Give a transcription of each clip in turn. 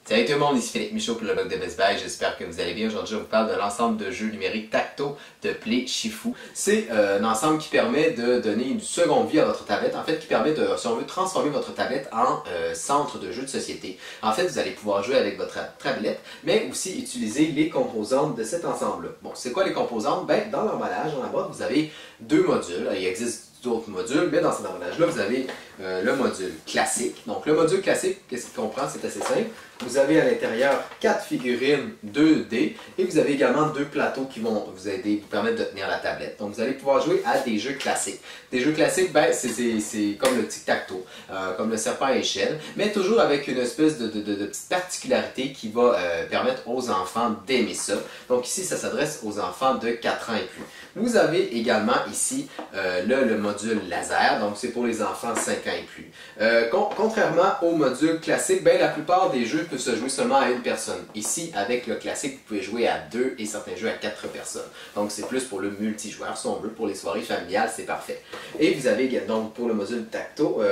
Salut tout le monde, ici Philippe Michaud pour le blog de Best Buy, j'espère que vous allez bien. Aujourd'hui, je vous parle de l'ensemble de jeux numériques Tacto de Play Shifu. C'est un ensemble qui permet de donner une seconde vie à votre tablette, en fait qui permet de, si on veut, transformer votre tablette en centre de jeu de société. En fait, vous allez pouvoir jouer avec votre tablette, mais aussi utiliser les composantes de cet ensemble-là. Bon, c'est quoi les composantes? Ben, dans l'emballage, en bas, vous avez deux modules. Il existe d'autres modules, mais dans cet emballage-là, vous avez le module classique. Donc, le module classique, qu'est-ce qu'il comprend? C'est assez simple. Vous avez à l'intérieur 4 figurines 2D et vous avez également 2 plateaux qui vont vous aider, vous permettre de tenir la tablette. Donc, vous allez pouvoir jouer à des jeux classiques. Des jeux classiques, ben, c'est comme le tic-tac-toe, comme le serpent à échelle, mais toujours avec une espèce de petite particularité qui va permettre aux enfants d'aimer ça. Donc, ici, ça s'adresse aux enfants de 4 ans et plus. Vous avez également ici le module laser, donc c'est pour les enfants 5 ans et plus. Contrairement au module classique, ben, la plupart des jeux peuvent se jouer seulement à une personne. Ici, avec le classique, vous pouvez jouer à 2 et certains jeux à 4 personnes. Donc c'est plus pour le multijoueur, si on veut, pour les soirées familiales, c'est parfait. Et vous avez donc pour le module tacto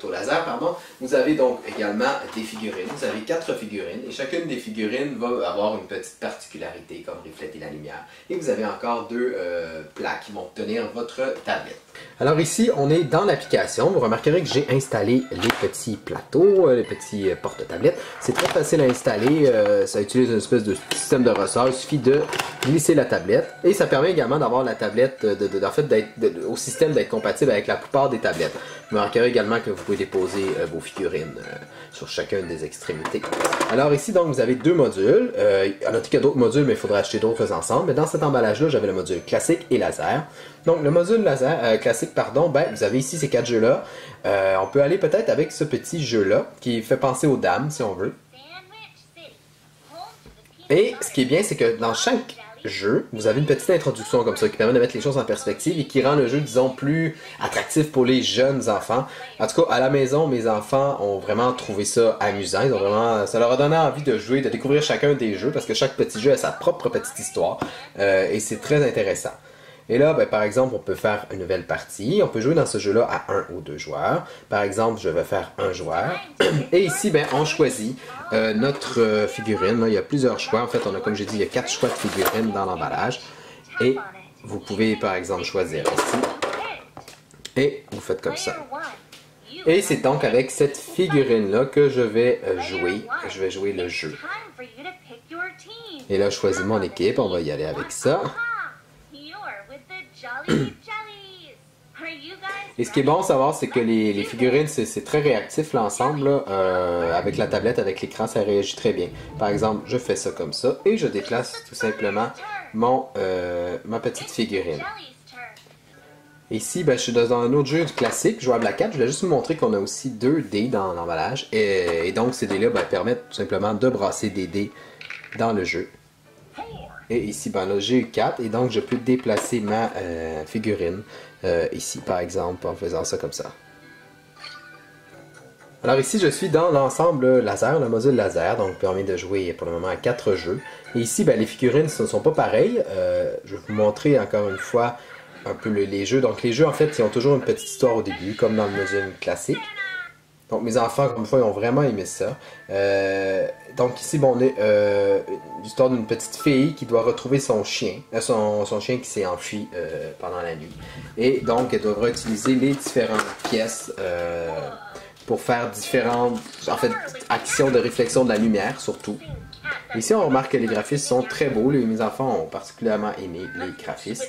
laser, pardon, vous avez donc également des figurines. Vous avez 4 figurines et chacune des figurines va avoir une petite particularité comme refléter la lumière. Et vous avez encore 2 plaques qui vont tenir votre tablette. Alors ici, on est dans l'application. Vous remarquerez que j'ai installé les petits plateaux, les petits porte-tablettes. C'est très facile à installer. Ça utilise une espèce de système de ressort. Il suffit de glisser la tablette. Et ça permet également d'avoir la tablette, en fait, au système d'être compatible avec la plupart des tablettes. Vous remarquerez également que vous pouvez déposer vos figurines sur chacune des extrémités. Alors ici, donc, vous avez 2 modules. On a dit qu'il y a d'autres modules, mais il faudra acheter d'autres ensemble. Mais dans cet emballage-là, j'avais le module classique et laser. Donc, le module laser, classique, pardon, ben, vous avez ici ces 4 jeux-là. On peut aller peut-être avec ce petit jeu-là, qui fait penser aux dames, si on veut. Et ce qui est bien, c'est que dans chaque jeu, vous avez une petite introduction comme ça, qui permet de mettre les choses en perspective et qui rend le jeu, disons, plus attractif pour les jeunes enfants. En tout cas, à la maison, mes enfants ont vraiment trouvé ça amusant. Ils ont vraiment, ça leur a donné envie de jouer, de découvrir chacun des jeux, parce que chaque petit jeu a sa propre petite histoire. Et c'est très intéressant. Et là, ben, par exemple, on peut faire une nouvelle partie. On peut jouer dans ce jeu-là à 1 ou 2 joueurs. Par exemple, je vais faire 1 joueur. Et ici, ben, on choisit notre figurine. Là, il y a plusieurs choix. En fait, on a, comme j'ai dit, il y a 4 choix de figurines dans l'emballage. Et vous pouvez, par exemple, choisir ici. Et vous faites comme ça. Et c'est donc avec cette figurine-là que je vais jouer. Je vais jouer le jeu. Et là, je choisis mon équipe. On va y aller avec ça. Et ce qui est bon à savoir, c'est que les figurines, c'est très réactif l'ensemble. Avec la tablette, avec l'écran, ça réagit très bien. Par exemple, je fais ça comme ça et je déplace tout simplement ma petite figurine. Ici, ben, je suis dans un autre jeu classique, jouable à 4. Je voulais juste vous montrer qu'on a aussi 2 dés dans l'emballage. Et donc, ces dés-là ben, permettent tout simplement de brasser des dés dans le jeu. Et ici, ben là, j'ai eu 4 et donc je peux déplacer ma figurine ici, par exemple, en faisant ça comme ça. Alors ici, je suis dans l'ensemble laser, le module laser, donc permet de jouer pour le moment à 4 jeux. Et ici, ben, les figurines ne sont pas pareilles. Je vais vous montrer encore une fois un peu les jeux. Donc les jeux, en fait, ils ont toujours une petite histoire au début, comme dans le module classique. Donc mes enfants, comme une fois, ils ont vraiment aimé ça. Donc ici, bon, on est l'histoire d'une petite fille qui doit retrouver son chien. Son chien qui s'est enfui pendant la nuit. Et donc, elle devra utiliser les différentes pièces pour faire différentes, en fait, actions de réflexion de la lumière, surtout. Ici, on remarque que les graphismes sont très beaux. Mes enfants ont particulièrement aimé les graphismes.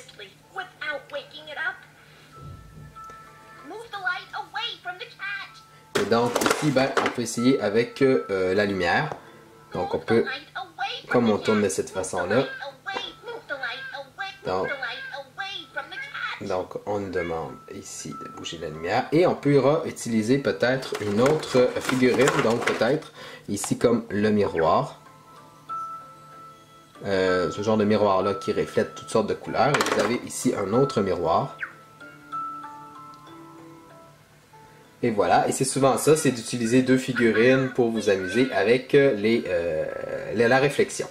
Et donc ici, ben, on peut essayer avec la lumière. Donc on peut, comme on tourne de cette façon-là, donc on nous demande ici de bouger la lumière. Et on pourra utiliser peut-être une autre figurine, donc peut-être ici comme le miroir. Ce genre de miroir-là qui reflète toutes sortes de couleurs. Et vous avez ici un autre miroir. Et voilà, et c'est souvent ça, c'est d'utiliser 2 figurines pour vous amuser avec la réflexion.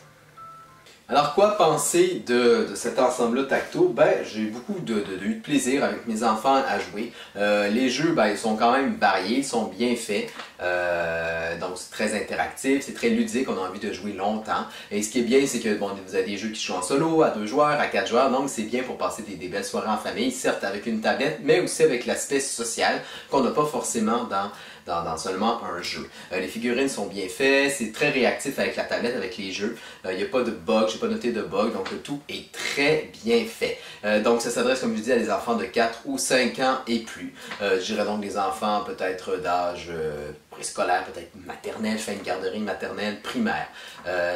Alors quoi penser de cet ensemble-là Tacto? Ben, j'ai beaucoup eu de plaisir avec mes enfants à jouer. Les jeux, ben, ils sont quand même variés, ils sont bien faits. Donc c'est très interactif, c'est très ludique, on a envie de jouer longtemps. Et ce qui est bien, c'est que bon, vous avez des jeux qui jouent en solo, à 2 joueurs, à 4 joueurs, donc c'est bien pour passer des belles soirées en famille, certes avec une tablette, mais aussi avec l'aspect social qu'on n'a pas forcément dans seulement un jeu. Les figurines sont bien faites, c'est très réactif avec la tablette, avec les jeux. Il n'y a pas de bug, j'ai pas noté de bug, donc le tout est très bien fait. Donc ça s'adresse, comme je dis, à des enfants de 4 ou 5 ans et plus. Je dirais donc des enfants peut-être d'âge préscolaire, peut-être maternelle, fin de garderie maternelle, primaire.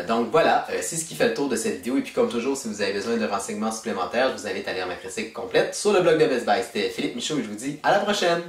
Donc voilà, c'est ce qui fait le tour de cette vidéo. Et puis comme toujours, si vous avez besoin de renseignements supplémentaires, je vous invite à lire ma critique complète sur le blog de Best Buy. C'était Philippe Michaud et je vous dis à la prochaine!